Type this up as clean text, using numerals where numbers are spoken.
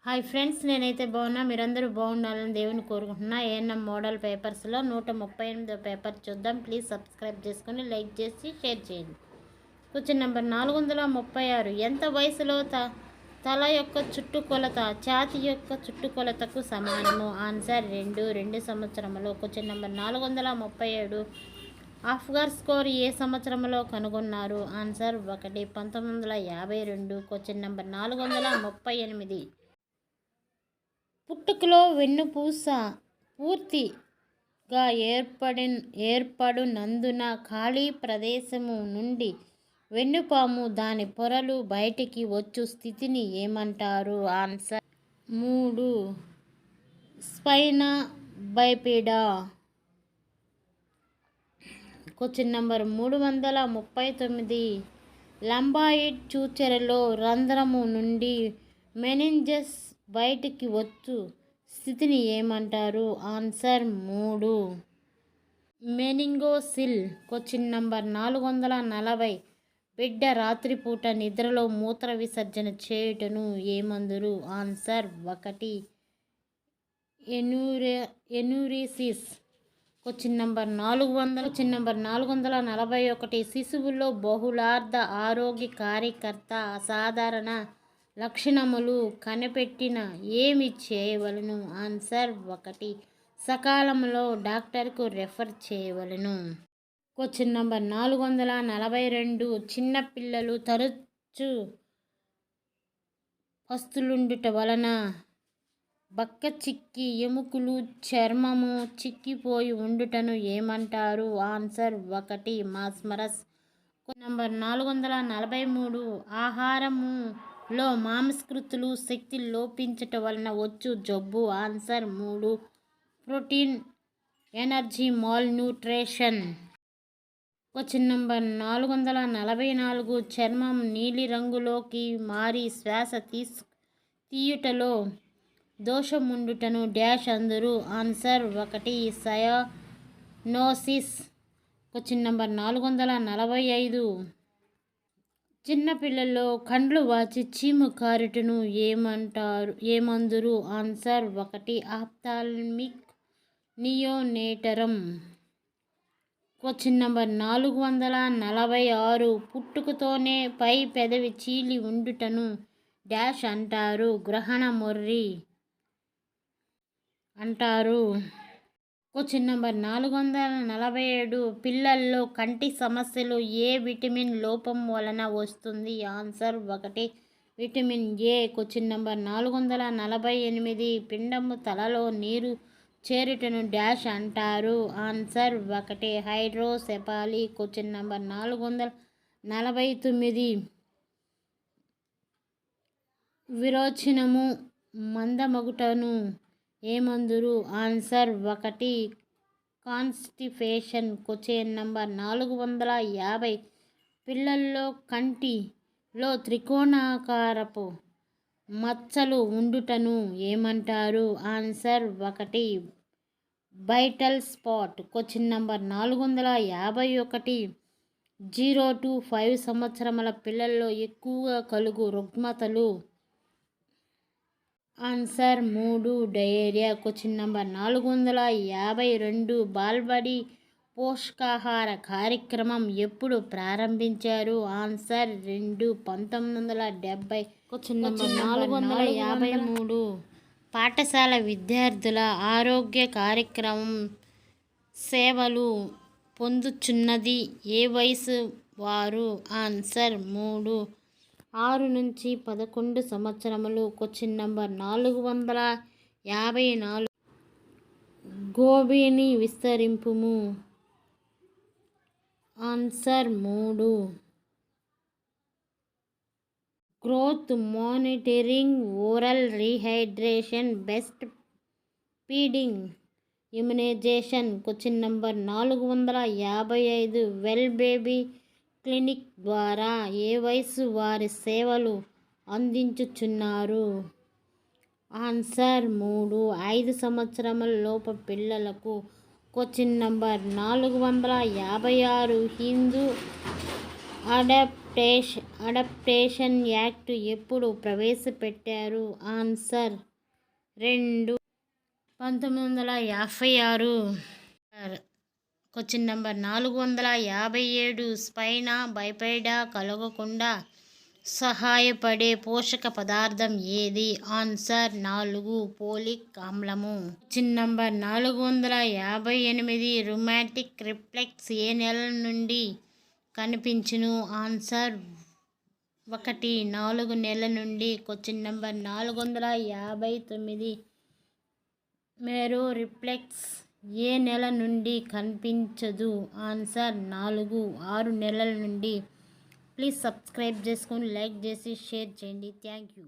Hi friends, నేనైతే బాగున్నా. మీరందరూ బాగుండాలని దేవుని కోరుకుంటున్నా. ఏఎన్ఎం మోడల్ పేపర్స్లో 138వ పేపర్ చూద్దాం. ప్లీజ్ సబ్స్క్రైబ్ చేసుకొని లైక్ చేసి షేర్ చేయండి. Question number 436. ఎంత వయసులో తల యొక్క చుట్టుకొలత ఛాతీ యొక్క చుట్టుకొలతకు సమానము? ఆన్సర్ 2 సంవత్సరములు. Question number 437. ఆఫ్ఘర్ స్కోర్ ఏ సంవత్సరంలో కనుగొన్నారు? ఆన్సర్ 1 1952. Question number 438. పుట్టుకలో వెన్నుపూస పూర్తిగా ఏర్పడునందున ఖాళీ ప్రదేశము నుండి వెన్నుపాము దాని పొరలు బయటికి వచ్చు స్థితిని ఏమంటారు? Answer 3 spina bifida. Question number 339. లంబాయిడ్ చూచెరలో రంధ్రము నుండి మెనింజస్ బయటికి వచ్చు స్థితిని ఏమంటారు? Answer 3 meningocele. Question number 440. బిడ్డ రాత్రిపూట నిద్రలో మూత్ర విసర్జన చేయుటను ఏమందురు? Answer 1 enuresis. Question number 441. శిశువులో బహుళార్థ ఆరోగ్య కార్యకర్త అసాధారణ లక్షణములు కనిపెట్టిన ఏమి చేయవలను? ఆన్సర్ 1 సకాలంలో డాక్టర్కు రెఫర్ చేయవలను. Question number 442. చిన్నపిల్లలు తరచు పస్తులుండుట వలన బక్క చిక్కి ఎముకలు చర్మము చిక్కిపోయి ఉండుటను ఏమంటారు? Answer 1 marasmus. Question number 443. ఆహారములో మాంసకృతులు శక్తి లోపించట వలన వచ్చు జబ్బు? Answer 3 protein energy malnutrition. Question number 444. చర్మం నీలిరంగులోకి మారి శ్వాస తీయుటలో దోషముండుటను డాష్ అందరు? Answer 1 cyanosis. Question number 445. చిన్నపిల్లల్లో కండ్లు వాచి చీము కారుటను ఏమందురు? Answer 1 ophthalmic neonatorum. Question number 446. పుట్టుకతోనే పై పెదవి చీలి ఉండుటను డాష్ అంటారు? గ్రహణ మొర్రి అంటారు. Question number 447. పిల్లల్లో కంటి సమస్యలు ఏ విటమిన్ లోపం వలన వస్తుంది? Answer 1 vitamin A. Question number 448. పిండము తలలో నీరు చేరుటను డాష్ అంటారు? Answer 1 hydrocephaly. Question number 449. విరోచనము మందమగుటను ఏమందురు? Answer 1 constipation. Question number 450. పిల్లల్లో కంటిలో త్రికోణాకారపు మచ్చలు ఉండుటను ఏమంటారు? Answer 1 Bitot's spot. Question number 451. 0 to 5 సంవత్సరముల పిల్లల్లో ఎక్కువగా కలుగు రుగ్మతలు? Answer 3 diarrhoea. Question number 452. బాలబడి పోషకాహార కార్యక్రమం ఎప్పుడు ప్రారంభించారు? ఆన్సర్ 2 1970. Question number 453. పాఠశాల విద్యార్థుల ఆరోగ్య కార్యక్రమం సేవలు పొందుచున్నది ఏ వయసు వారు? ఆన్సర్ 3 6 నుంచి 11 సంవత్సరములు. Question number 454. గోబీని విస్తరింపుము? Answer 3 growth monitoring, oral rehydration, best feeding, immunisation. Question number 455. Well baby clinic ద్వారా ఏ వయసు వారి సేవలు అందించుచున్నారు? ఆన్సర్ 3 5 సంవత్సరముల లోపు పిల్లలకు. Question number 456. Hindu adaptation act ఎప్పుడు ప్రవేశపెట్టారు? Answer 1956. Question number 457. Spine bifida కలగకుండా సహాయపడే పోషక పదార్థం ఏది? ఆన్సర్ 4 పోలిక్ ఆమ్లము. Question number 458. రుమాటిక్ రిఫ్లెక్స్ ఏ నెల నుండి కనిపించును? ఆన్సర్ 1 4 నెలల నుండి. Question number 459. మెరో రిఫ్లెక్స్ ఏ నెల నుండి కనిపించదు? ఆన్సర్ 4 6 నెలల నుండి. ప్లీజ్ సబ్స్క్రైబ్ చేసుకొని లైక్ చేసి షేర్ చేయండి. Thank you.